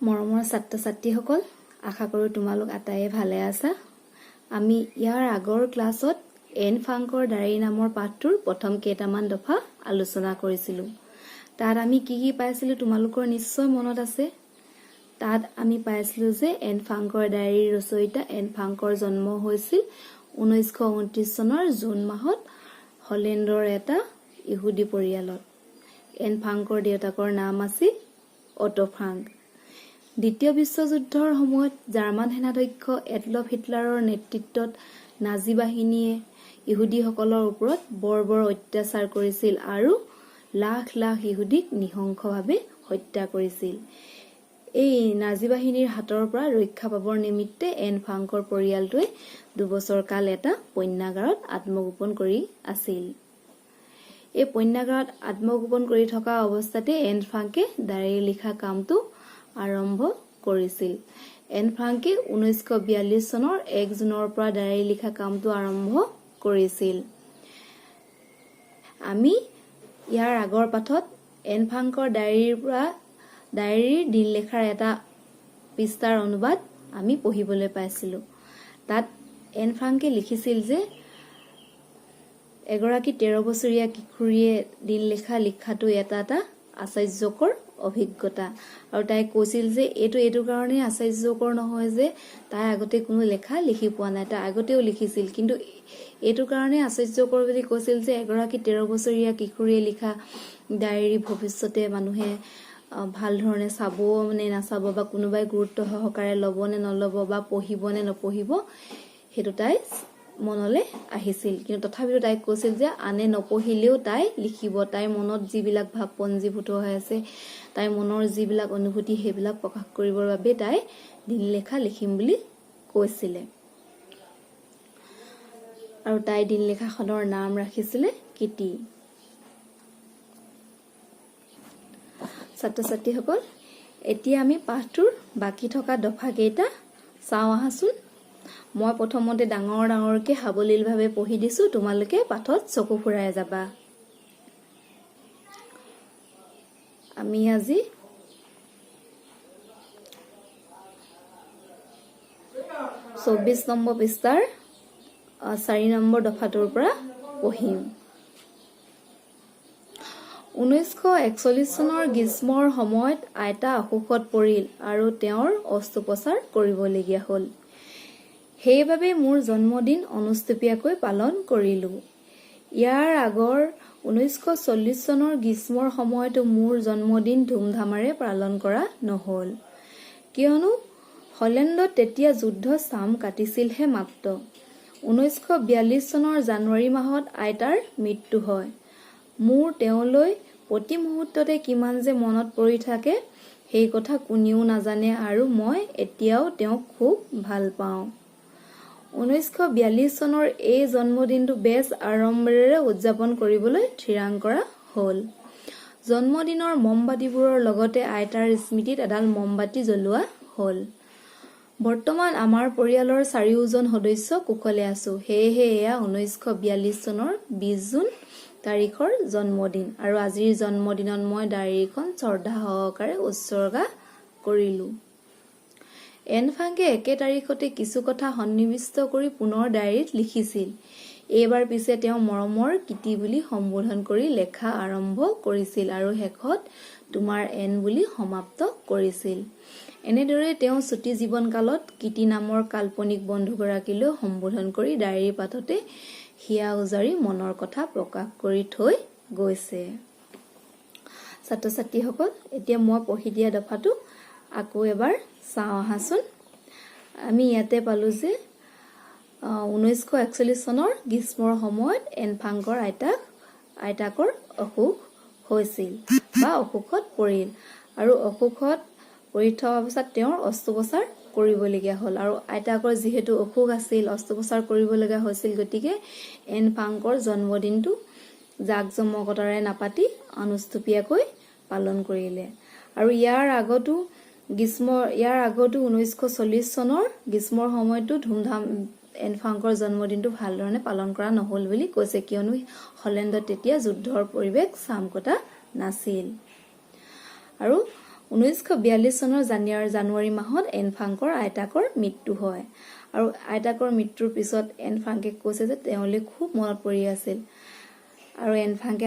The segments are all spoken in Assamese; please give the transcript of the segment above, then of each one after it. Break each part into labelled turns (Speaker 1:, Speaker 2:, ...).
Speaker 1: মৰমৰ ছাত্ৰ-ছাত্ৰীসকল, আশা কৰোঁ তোমালোক আটাইয়ে ভালে আছা। আমি ইয়াৰ আগৰ ক্লাছত এন ফ্ৰাংকৰ ডায়েৰী নামৰ পাঠটোৰ প্ৰথম কেইটামান দফা আলোচনা কৰিছিলোঁ। তাত আমি কি পাইছিলোঁ তোমালোকৰ নিশ্চয় মনত আছে। তাত আমি পাইছিলোঁ যে এন ফ্ৰাংকৰ ডায়েৰীৰ ৰচয়িতা এন ফ্ৰাংকৰ জন্ম হৈছিল 1929 চনৰ জুন মাহত হলেণ্ডৰ এটা ইহুদী পৰিয়ালত। এন ফ্ৰাংকৰ দেউতাকৰ নাম আছিল অটো ফ্ৰাংক। দ্বিতীয় বিশ্বযুদ্ধৰ সময়ত জাৰ্মান সেনাধ্যক্ষ এডলফ হিটলাৰৰ নেতৃত্বত নাজী বাহিনীয়ে ইহুদীসকলৰ ওপৰত বৰ অত্যাচাৰ কৰিছিল আৰু লাখ লাখ ইহুদীক নিহংসভাৱে হত্যা কৰিছিল। এই নাজী বাহিনীৰ হাতৰ পৰা ৰক্ষা পাবৰ নিমিত্তে এন ফ্ৰাংকৰ পৰিয়ালটোৱে 2 বছৰ কাল এটা পণ্যাগাৰত আত্মগোপন কৰি আছিল। এই পণ্যাগাৰত আত্মগোপন কৰি থকা অৱস্থাতে এন ফ্ৰাংকে ডায়েৰী লিখা কামটো আৰম্ভ কৰিছিল। এন ফ্ৰাংকে 1942 চনৰ 1 জুনৰ পৰা ডায়েৰী লিখা কামটো আৰম্ভ কৰিছিল। আমি ইয়াৰ আগৰ পাঠত এন ফ্ৰাংকৰ ডায়েৰীৰ দিন লেখাৰ এটা পৃষ্ঠাৰ অনুবাদ আমি পঢ়িবলৈ পাইছিলোঁ। তাত এন ফ্ৰাংকে লিখিছিল যে এগৰাকী 13 বছৰীয়া কিশোৰীয়ে দিন লিখাটো এটা আশ্চৰ্যকৰ অভিজ্ঞতা। আৰু তাই কৈছিল যে এইটো কাৰণেই আশ্চৰ্যকৰ নহয় যে তাই আগতে কোনো লেখা লিখি পোৱা নাই, তাই আগতেও লিখিছিল, কিন্তু এইটো কাৰণেই আশ্চৰ্যকৰ বুলি কৈছিল যে এগৰাকী 13 বছৰীয়া কিশোৰীয়ে লিখা ডায়েৰী ভৱিষ্যতে মানুহে ভাল ধৰণে চাব নে নাচাব, বা কোনোবাই গুৰুত্ব সহকাৰে ল'ব নে নল'ব, বা পঢ়িব নে নপঢ়িব, সেইটো তাই মনলৈ আহিছিল। কিন্তু তথাপিও তাই কৈছিল যে আনে নপঢ়িলেও তাই লিখিব। তাইৰ মনত যিবিলাক ভাৱ পঞ্জীভূত হৈ আছে, তাইৰ মনৰ যিবিলাক অনুভূতি, সেইবিলাক প্ৰকাশ কৰিবৰ বাবে তাই দিন লেখা লিখিম বুলি কৈছিলে। আৰু তাই দিন লেখাখনৰ নাম ৰাখিছিলে কিটি। ছাত্ৰ-ছাত্ৰীসকল, এতিয়া আমি পাঠটোৰ বাকী থকা দফা কেইটা চাওঁ আহাচোন। মই প্ৰথমতে ডাঙৰকে সাৱলীলভাৱে পঢ়ি দিছো, তোমালোকে পাঠত চকু ফুৰাই যাবা। আমি আজি 24 নম্বৰ পৃষ্ঠাৰ 4 নম্বৰ দফাটোৰ পৰা পঢ়িম। 1941 চনৰ গ্ৰীষ্মৰ সময়ত আইতা অসুখত পৰিল আৰু তেওঁৰ অস্ত্ৰোপচাৰ কৰিবলগীয়া হ'ল। সেইবাবে মোৰ জন্মদিন অনুষ্টুপীয়াকৈ পালন কৰিলো। ইয়াৰ আগৰ 1940 চনৰ গ্ৰীষ্মৰ সময়তো মোৰ জন্মদিন ধুমধামেৰে পালন কৰা নহ'ল, কিয়নো হলেণ্ডত তেতিয়া যুদ্ধ চাম কাটিছিলহে মাত্ৰ। 1942 চনৰ জানুৱাৰী মাহত আইতাৰ মৃত্যু হয়। মোৰ তেওঁলৈ প্ৰতি মুহূৰ্ততে কিমান যে মনত পৰি থাকে, সেই কথা কোনেও নাজানে, আৰু মই এতিয়াও তেওঁক খুব ভাল পাওঁ। 1942 চনৰ এই জন্মদিনটো বেছ আড়ম্বৰেৰে উদযাপন কৰিবলৈ থিৰাং কৰা হ'ল। জন্মদিনৰ মমবাতিবোৰৰ লগতে আইতাৰ স্মৃতিত এডাল মমবাতি জ্বলোৱা হ'ল। বৰ্তমান আমাৰ পৰিয়ালৰ 4জন সদস্য কুশলে আছো। সেয়েহে এয়া 1942 চনৰ 20 জুন তাৰিখৰ জন্মদিন, আৰু আজিৰ জন্মদিনত মই ডায়েৰীখন শ্ৰদ্ধা সহকাৰে উৎসৰ্গা কৰিলো। এন ফ্ৰাংকে একে তাৰিখতে কিছু কথা সন্নিৱিষ্ট কৰি পুনৰ ডায়েৰীত লিখিছিল। এইবাৰ পিছে তেওঁ মৰমৰ কিটি বুলি সম্বোধন কৰি লেখা আৰম্ভ কৰিছিল আৰু শেষত তোমাৰ এন বুলি সমাপ্ত কৰিছিল। এনেদৰে তেওঁ চুটি জীৱনকালত কিটি নামৰ কাল্পনিক বন্ধুগৰাকীলৈ সম্বোধন কৰি ডায়েৰী পাততে হিয়া উজাৰি মনৰ কথা প্ৰকাশ কৰি থৈ গৈছে। ছাত্ৰ-ছাত্ৰীসকল, এতিয়া মই পঢ়ি দিয়া দফাটো আকৌ এবাৰ চাওঁ আহাচোন। আমি ইয়াতে পালো যে 1941 চনৰ গ্ৰীষ্মৰ সময়ত এন ফ্ৰাংকৰ আইতাকৰ অসুখ হৈছিল, বা অসুখত পৰিল, আৰু অসুখত পৰি থকা অৱস্থাত তেওঁৰ অস্ত্ৰোপচাৰ কৰিবলগীয়া হ'ল। আৰু আইতাকৰ যিহেতু অসুখ আছিল, অস্ত্ৰোপচাৰ কৰিবলগীয়া হৈছিল, গতিকে এন ফ্ৰাংকৰ জন্মদিনটো জাক-জমকতাৰে নাপাতি অনুষ্টুপীয়াকৈ পালন কৰিলে। আৰু ইয়াৰ আগতো 1940 চনৰ গ্ৰীষ্মৰ সময়তো এন ফ্ৰাংকৰ জন্মদিনটো ভালধৰণে পালন কৰা নহ'ল বুলি কৈছে, কিয়নো হলেণ্ডত তেতিয়া যুদ্ধৰ পৰিৱেশ চাম কটা নাছিল। আৰু 1942 চনৰ জানুৱাৰী মাহত এন ফ্ৰাংকৰ আইতাকৰ মৃত্যু হয় আৰু আইতাকৰ মৃত্যুৰ পিছত এন ফ্ৰাংকে কৈছে যে তেওঁলৈ খুব মনত পৰি আছিল আৰু এন ফ্ৰাংকে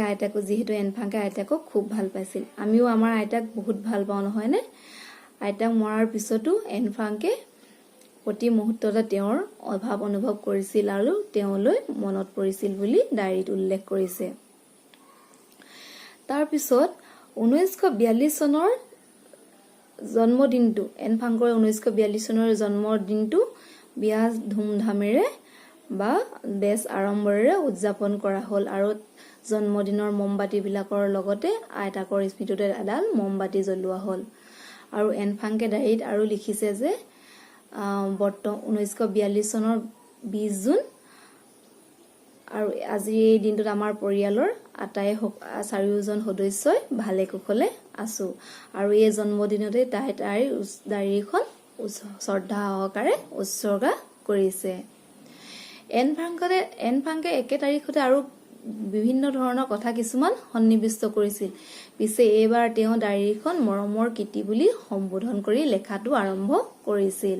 Speaker 1: আইতাকক খুব ভাল পাইছিল। আমিও আমাৰ আইতাক বহুত ভাল পাওঁ নহয় নে? আইতাক মৰাৰ পিছতো এন ফ্ৰাংকে প্ৰতি মুহূৰ্ততে তেওঁৰ অভাৱ অনুভৱ কৰিছিল আৰু তেওঁলৈ মনত পৰিছিল বুলি ডায়েৰীত উল্লেখ কৰিছে। তাৰ পিছত 1942 চনৰ জন্মদিনটো এন ফ্ৰাংকৰ 1942 চনৰ জন্মদিনটো বিয়া ধুমধামেৰে বা বেছ আড়ম্বৰেৰে উদযাপন কৰা হ'ল আৰু জন্মদিনৰ মমবাতি বিলাকৰ লগতে আইতাকৰ স্মৃতিতে এডাল মমবাতি জ্বলোৱা হ'ল। আৰু এন ফ্ৰাংকে ডায়েৰীত আৰু লিখিছে যে 1942 চনৰ 20 জুন আৰু আজি এই দিনটোত আমাৰ পৰিয়ালৰ চাৰিওজন সদস্যই ভালে কুশলে আছো আৰু এই জন্মদিনতে তাইৰ ডায়েৰীখন শ্ৰদ্ধা সহকাৰে উৎসৰ্গা কৰিছে। এন ফ্ৰাংকে একে তাৰিখতে আৰু বিভিন্ন ধৰণৰ কথা কিছুমান সন্নিৱিষ্ট কৰিছিল। পিছে এইবাৰ তেওঁ ডায়েৰীখন মৰমৰ কীৰ্তি বুলি সম্বোধন কৰি লেখাটো আৰম্ভ কৰিছিল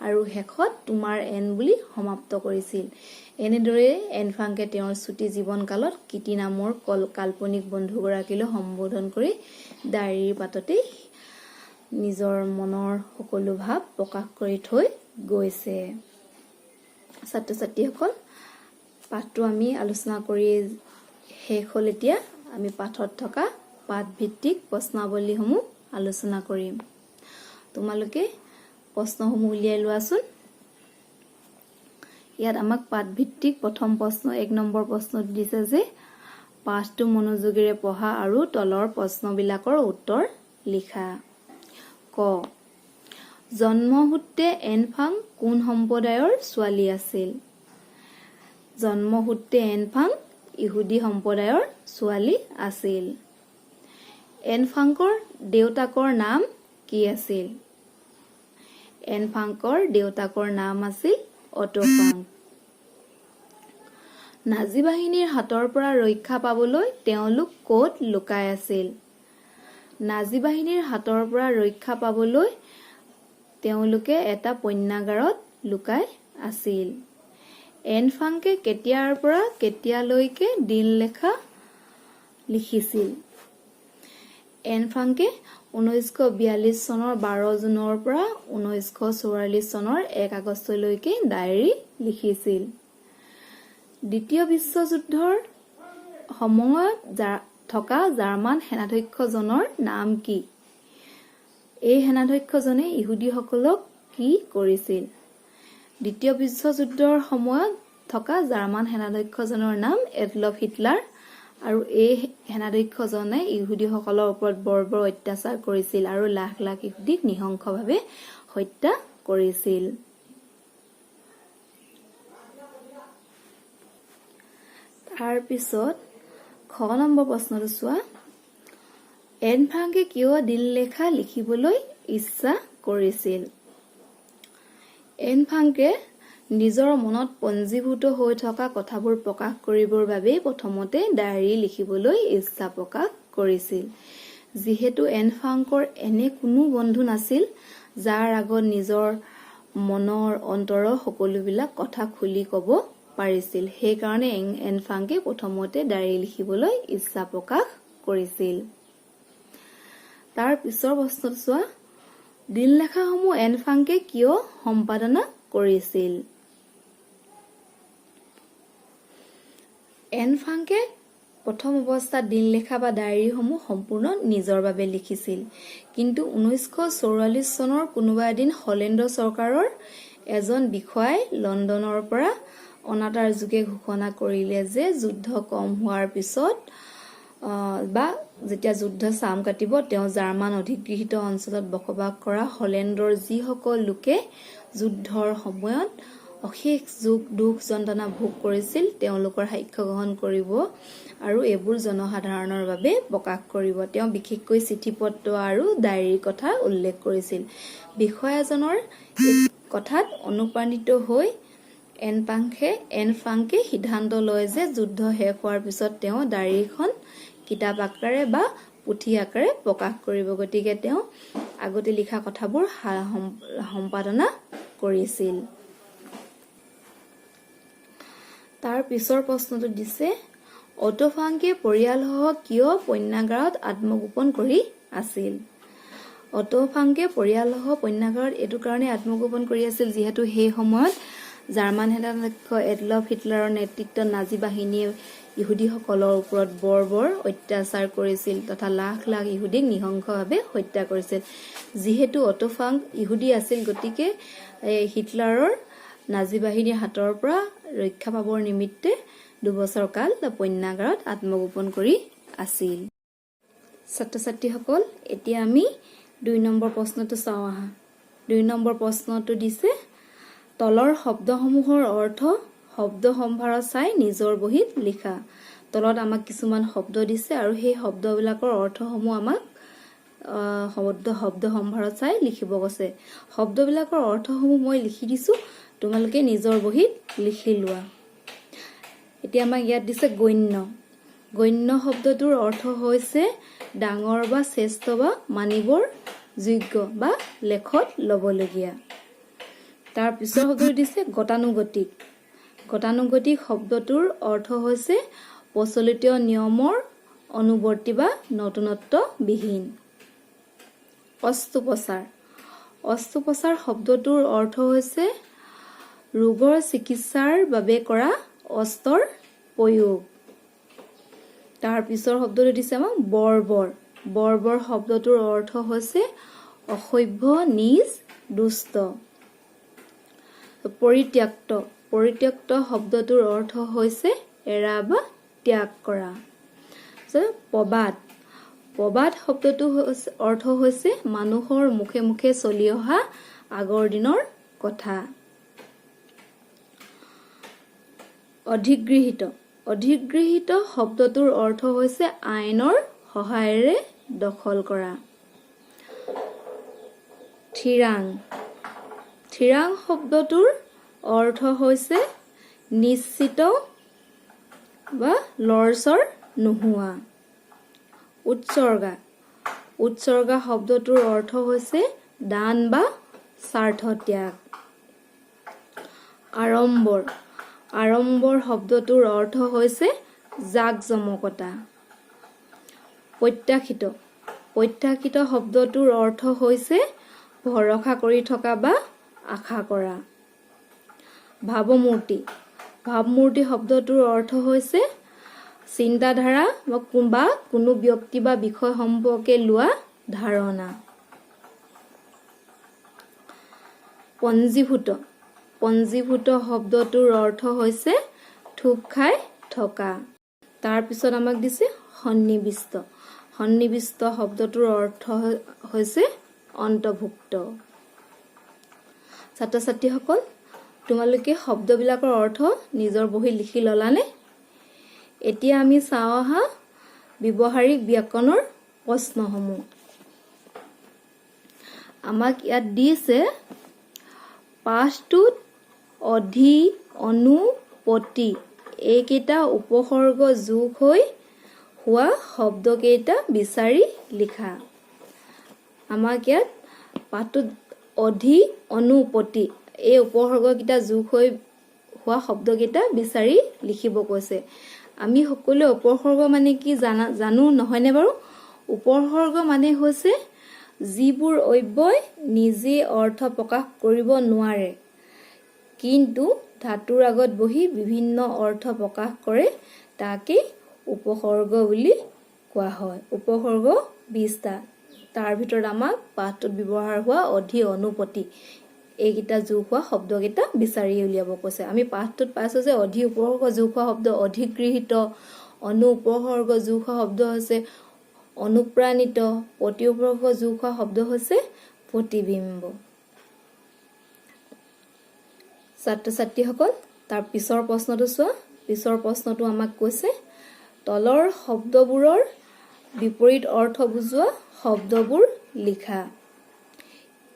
Speaker 1: আৰু শেষত তোমাৰ এন বুলি সমাপ্ত কৰিছিল। এনেদৰে এন ফ্ৰাংকে তেওঁৰ চুটি জীৱনকালত কীৰ্তি নামৰ কাল্পনিক বন্ধুগৰাকীলৈ সম্বোধন কৰি ডায়েৰীৰ পাততেই নিজৰ মনৰ সকলো ভাৱ প্ৰকাশ কৰি থৈ গৈছে। ছাত্ৰ ছাত্ৰীসকল, পাঠটো আমি আলোচনা কৰি শেষ হ'ল। এতিয়া আমি পাঠত থকা পাঠভিত্তিক প্ৰশ্নাৱলীসমূহ আলোচনা কৰিম। তোমালোকে প্ৰশ্নসমূহ উলিয়াই লোৱাচোন। ইয়াত আমাক পাঠভিত্তিক প্ৰথম প্ৰশ্ন 1 নম্বৰ প্ৰশ্ন দিছে যে পাঠটো মনোযোগেৰে পঢ়া আৰু তলৰ প্ৰশ্নবিলাকৰ উত্তৰ লিখা। ক, জন্মসূত্ৰে এন ফ্ৰাংক কোন সম্প্ৰদায়ৰ ছোৱালী আছিল? জন্মসূত্ৰে এন ফ্ৰাংক ইহুদী সম্প্ৰদায়ৰ ছোৱালী আছিল। এন ফ্ৰাংকৰ দেউতাকৰ নাম কি আছিল? এন ফ্ৰাংকৰ দেউতাকৰ নাম আছিল অটো ফ্ৰাংক। নাজী বাহিনীৰ হাতৰ পৰা ৰক্ষা পাবলৈ তেওঁলোক ক'ত লুকাই আছিল? নাজী বাহিনীৰ হাতৰ পৰা ৰক্ষা পাবলৈ তেওঁলোকে এটা পণ্যাগাৰত লুকাই আছিল। এন ফ্ৰাংকে কেতিয়াৰ পৰা কেতিয়ালৈকে দিনলেখা লিখিছিল? এন ফ্ৰাংকে 1942 চনৰ 12 জুনৰ পৰা 1944 চনৰ 1 আগষ্টলৈকে ডায়েৰী লিখিছিল। দ্বিতীয় বিশ্বযুদ্ধৰ সময়ত থকা জাৰ্মান সেনাধ্যক্ষজনৰ নাম কি? এই সেনাধ্যক্ষজনে ইহুদীসকলক কি কৰিছিল? দ্বিতীয় বিশ্বযুদ্ধৰ সময়ত থকা জাৰ্মান সেনাধ্যক্ষজনৰ নাম এডলফ হিটলাৰ আৰু এই সেনাধ্যক্ষজনে ইহুদীসকলৰ ওপৰত বৰ্বৰ অত্যাচাৰ কৰিছিল আৰু লাখ লাখ ইহুদীক নৃশংসভাৱে হত্যা কৰিছিল। তাৰ পিছত খ নম্বৰ প্ৰশ্নটো চোৱা। এন ফ্ৰাংকে কিয় দিনলেখা লিখিবলৈ ইচ্ছা কৰিছিল? এন ফ্ৰাংকে নিজৰ মনত পঞ্জীভূত হৈ থকা কথাবোৰ প্ৰকাশ কৰিবৰ বাবেই প্ৰথমতে ডায়েৰী লিখিবলৈ ইচ্ছা প্ৰকাশ কৰিছিল। যিহেতু এন ফ্ৰাংকৰ এনে কোনো বন্ধু নাছিল যাৰ আগত নিজৰ মনৰ অন্তৰৰ সকলোবিলাক কথা খুলি ক'ব পাৰিছিল, সেইকাৰণে এন ফ্ৰাংকে প্ৰথমতে ডায়েৰী লিখিবলৈ ইচ্ছা প্ৰকাশ কৰিছিল। তাৰ পিছৰ প্ৰশ্নটো চোৱা। দিনলেখাসমূহ এন ফ্ৰাংকে কিয় সম্পাদনা কৰিছিল? এন ফ্ৰাংকে প্ৰথম অৱস্থাত দিনলেখা বা ডায়েৰীসমূহ সম্পূৰ্ণ নিজৰ বাবে লিখিছিল, কিন্তু 1944 চনৰ কোনোবা এদিন হলেণ্ড চৰকাৰৰ এজন বিষয়াই লণ্ডনৰ পৰা অনাতাঁৰ যোগে ঘোষণা কৰিলে যে যুদ্ধ কম হোৱাৰ পিছত বা যেতিয়া যুদ্ধ চাম কাটিব তেওঁ জাৰ্মান অধিকৃত অঞ্চলত বসবাস কৰা হলেণ্ডৰ যিসকল লোকে যুদ্ধৰ সময়ত অশেষ দুখ যন্ত্ৰণা ভোগ কৰিছিল তেওঁলোকৰ সাক্ষ্য গ্ৰহণ কৰিব আৰু এইবোৰ জনসাধাৰণৰ বাবে প্ৰকাশ কৰিব। তেওঁ বিশেষকৈ চিঠি পত্ৰ আৰু ডায়েৰীৰ কথা উল্লেখ কৰিছিল। বিষয়াজনৰ কথাত অনুপ্ৰাণিত হৈ এন ফ্ৰাংকে সিদ্ধান্ত লয় যে যুদ্ধ শেষ হোৱাৰ পিছত তেওঁ ডায়েৰীখন কিতাপ আকাৰে বা পুথি আকাৰে প্ৰকাশ কৰিব। গতিকে তেওঁ আগতে লিখা কথাবোৰ সম্পাদনা কৰিছিল। তাৰ পিছৰ প্ৰশ্নটো দিছে, অটো ফ্ৰাংকে পৰিয়ালসহ কিয় পণ্যাগাৰত আত্মগোপন কৰি আছিল? অটো ফ্ৰাংকে পৰিয়ালসহ পণ্যাগাৰত এইটো কাৰণে আত্মগোপন কৰি আছিল যিহেতু সেই সময়ত জাৰ্মান সেনাধ্যক্ষ এডলফ হিটলাৰৰ নেতৃত্বত নাজী বাহিনীয়ে ইহুদীসকলৰ ওপৰত বৰ অত্যাচাৰ কৰিছিল তথা লাখ লাখ ইহুদীক নৃশংসভাৱে হত্যা কৰিছিল। যিহেতু অটো ফ্ৰাংক ইহুদী আছিল, গতিকে হিটলাৰৰ নাজী বাহিনীৰ হাতৰ পৰা ৰক্ষা পাবৰ নিমিত্তে 2 বছৰ কাল পণ্যাগাৰত আত্মগোপন কৰি আছিল। ছাত্ৰ ছাত্ৰীসকল, এতিয়া আমি 2 নম্বৰ প্ৰশ্নটো চাওঁ আহা। 2 নম্বৰ প্ৰশ্নটো দিছে, তলৰ শব্দসমূহৰ অৰ্থ শব্দ সম্ভাৰত চাই নিজৰ বহীত লিখা। তলত আমাক কিছুমান শব্দ দিছে আৰু সেই শব্দবিলাকৰ অৰ্থসমূহ আমাক শব্দ সম্ভাৰত চাই লিখিব কৈছে। শব্দবিলাকৰ অৰ্থসমূহ মই লিখি দিছো, তোমালোকে নিজৰ বহীত লিখি লোৱা। এতিয়া আমাক ইয়াত দিছে গণ্য। গণ্য শব্দটোৰ অৰ্থ হৈছে ডাঙৰ বা শ্ৰেষ্ঠ বা মানিবৰ যোগ্য বা লেখত ল'বলগীয়া। তাৰ পিছৰ শব্দটো দিছে গতানুগতিক। গতানুগতিক শব্দটোৰ অৰ্থ হৈছে প্ৰচলিত নিয়মৰ অনুবৰ্তী বা নতুনত্ববিহীন। অস্ত্ৰোপচাৰ। অস্ত্ৰোপচাৰ শব্দটোৰ অৰ্থ হৈছে ৰোগৰ চিকিৎসাৰ বাবে কৰা অস্ত্ৰৰ প্ৰয়োগ। তাৰ পিছৰ শব্দটো দিছে আমাক বৰ্বৰ। বৰ্বৰ শব্দটোৰ অৰ্থ হৈছে অসভ্য, নীচ, দুষ্ট। পৰিত্যক্ত। পৰিত্যক্ত শব্দটোৰ অৰ্থ হৈছে এৰা বা ত্যাগ কৰা। প্ৰবাদ। প্ৰবাদ শব্দটোৰ অৰ্থ হৈছে মানুহৰ মুখে মুখে চলি অহা আগৰ দিনৰ কথা। অধিগৃহীত। অধিগৃহীত শব্দটোৰ অৰ্থ হৈছে আইনৰ সহায়েৰে দখল কৰা। থিৰাং। থিৰাং শব্দটোৰ অৰ্থ হৈছে নিশ্চিত বা লৰচৰ নোহোৱা। উৎসৰ্গা। উৎসৰ্গা শব্দটোৰ অৰ্থ হৈছে দান বা স্বাৰ্থ ত্যাগ। আড়ম্বৰ। আড়ম্বৰ শব্দটোৰ অৰ্থ হৈছে জাকজমকতা। প্ৰত্যাশিত। প্ৰত্যাশিত শব্দটোৰ অৰ্থ হৈছে ভৰসা কৰি থকা বা আশা কৰা। ভাৱমূৰ্তি। ভাৱমূৰ্তি শব্দটোৰ অৰ্থ হৈছে চিন্তাধাৰা বা কোনো ব্যক্তি বা বিষয় সম্পৰ্কে লোৱা ধাৰণা। পঞ্জীভূত। পঞ্জীভূত শব্দটোৰ অৰ্থ হৈছে থূপ খাই থকা। তাৰ পিছত আমাক দিছে সন্নিবিষ্ট। সন্নিবিষ্ট শব্দটোৰ অৰ্থ হৈছে অন্তৰ্ভুক্ত। ছাত্ৰ ছাত্ৰীসকল, তোমালোকে শব্দবিলাকৰ অৰ্থ নিজৰ বহীত লিখি ললানে? এতিয়া আমি চাওঁ আহা ব্যৱহাৰিক ব্যাকৰণৰ প্ৰশ্নসমূহ। আমাক ইয়াত দিছে পাঠটোত অধি, অনু, পতি এইকেইটা উপসৰ্গ যোগ হৈ হোৱা শব্দকেইটা বিচাৰি লিখা। আমাক ইয়াত পাঠটোত অধি, অনু, পতি এই উপসৰ্গকেইটা যোগ হৈ হোৱা শব্দকেইটা বিচাৰি লিখিব কৈছে। আমি সকলোৱে উপসৰ্গ মানে কি জানো, নহয়নে বাৰু? উপসৰ্গ মানে হৈছে যিবোৰ অব্যয় নিজে অৰ্থ প্ৰকাশ কৰিব নোৱাৰে কিন্তু ধাতুৰ আগত বহি বিভিন্ন অৰ্থ প্ৰকাশ কৰে, তাকে উপসৰ্গ বুলি কোৱা হয়। উপসৰ্গ 20টা। তাৰ ভিতৰত আমাক পাঠটোত ব্যৱহাৰ হোৱা অধি, অনু, পতি এইকেইটা যোগ হোৱা শব্দকেইটা বিচাৰি উলিয়াব কৈছে। আমি পাঠটোত পাইছো যে অধি উপসৰ্গ যোগ হোৱা শব্দ অধিগৃহীত, অনু উপসৰ্গ যোগ হোৱা শব্দ হৈছে অনুপ্ৰাণিত, পতি উপসৰ্গ যোগ হোৱা শব্দ হৈছে প্ৰতিবিম্ব। ছাত্ৰ ছাত্ৰীসকল, তাৰ পিছৰ প্ৰশ্নটো চোৱা। পিছৰ প্ৰশ্নটো আমাক কৈছে তলৰ শব্দবোৰৰ বিপৰীত অৰ্থ বুজোৱা শব্দবোৰ লিখা।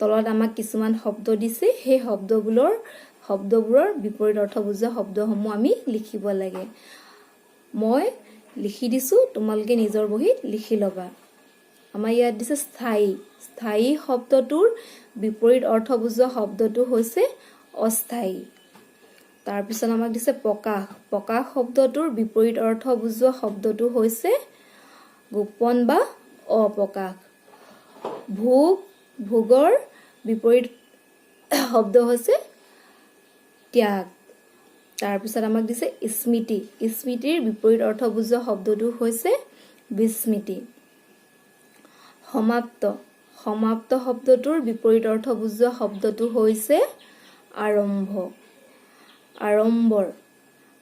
Speaker 1: তলত আমাক কিছুমান শব্দ দিছে, সেই শব্দবোৰৰ বিপৰীত অৰ্থ বুজোৱা শব্দসমূহ আমি লিখিব লাগে। মই লিখি দিছো, তোমালোকে নিজৰ বহীত লিখি ল'বা। আমাৰ ইয়াত দিছে স্থায়ী। স্থায়ী শব্দটোৰ বিপৰীত অৰ্থ বুজোৱা শব্দটো হৈছে অস্থায়ী। তাৰপিছত আমাক দিছে প্ৰকাশ। প্ৰকাশ শব্দটোৰ বিপৰীত অৰ্থ বুজোৱা শব্দটো হৈছে গোপন বা অপ্ৰকাশ। ভোগ, ভোগৰ বিপৰীত শব্দ হৈছে ত্যাগ। তাৰপিছত আমাক দিছে স্মৃতি। স্মৃতিৰ বিপৰীত অৰ্থ বুজোৱা শব্দটো হৈছে বিস্মৃতি। সমাপ্ত। সমাপ্ত শব্দটোৰ বিপৰীত অৰ্থ বুজোৱা শব্দটো হৈছে আৰম্ভ। আড়ম্বৰ।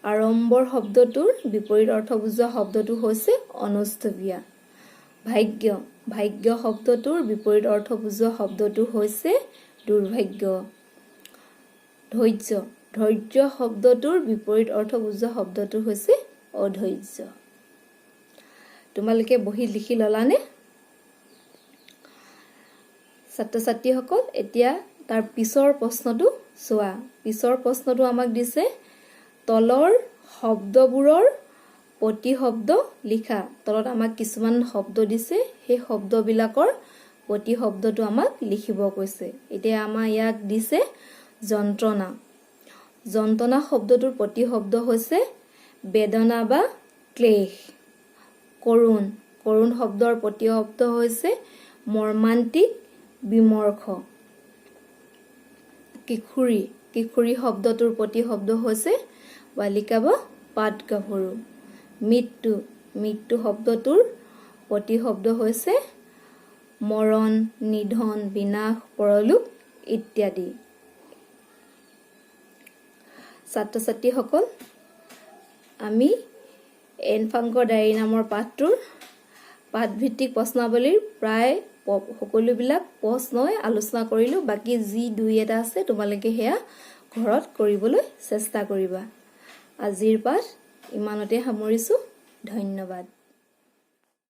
Speaker 1: আড়ম্বৰ শব্দটোৰ বিপৰীত অৰ্থ বুজোৱা শব্দটো হৈছে অনুষ্ঠৱীয়া। ভাগ্য। ভাগ্য শব্দটোৰ বিপৰীত অৰ্থ বুজোৱা শব্দটো হৈছে দুৰ্ভাগ্য। ধৈৰ্য। ধৈৰ্য শব্দটোৰ বিপৰীত অৰ্থ বুজোৱা শব্দটো হৈছে অধৈৰ্য। তোমালোকে বহীত লিখি ললানে? ছাত্ৰ ছাত্ৰীসকল, এতিয়া তাৰ পিছৰ প্ৰশ্নটো চোৱা। পিছৰ প্ৰশ্নটো আমাক দিছে তলৰ শব্দবোৰৰ প্ৰতিশব্দ লিখা। তলত আমাক কিছুমান শব্দ দিছে, সেই শব্দবিলাকৰ প্ৰতিশব্দটো আমাক লিখিব কৈছে। এতিয়া আমাৰ ইয়াত দিছে যন্ত্ৰণা। যন্ত্ৰণা শব্দটোৰ প্ৰতিশব্দ হৈছে বেদনা বা ক্লেশ। কৰুণ। কৰুণ শব্দৰ প্ৰতিশব্দ হৈছে মৰ্মান্তিক, বিমৰ্ষ। কিশোৰী। কিশোৰী শব্দটোৰ প্ৰতিশব্দ হৈছে বালিকা বা পাটগাভৰু। মৃত্যু। মৃত্যু শব্দটোৰ প্ৰতিশব্দ হৈছে মৰণ, নিধন, বিনাশ, পৰলোক ইত্যাদি। ছাত্ৰ ছাত্ৰীসকল, আমি এন ফ্ৰাংকৰ ডায়েৰী নামৰ পাঠটোৰ পাঠভিত্তিক প্ৰশ্নাৱলীৰ প্ৰায় সকলোবিলাক প্ৰশ্নই আলোচনা কৰিলোঁ। বাকী যি দুই এটা আছে তোমালোকে সেয়া ঘৰত কৰিবলৈ চেষ্টা কৰিবা। আজিৰ পাঠ ইমানতে সামৰিছোঁ। ধন্যবাদ।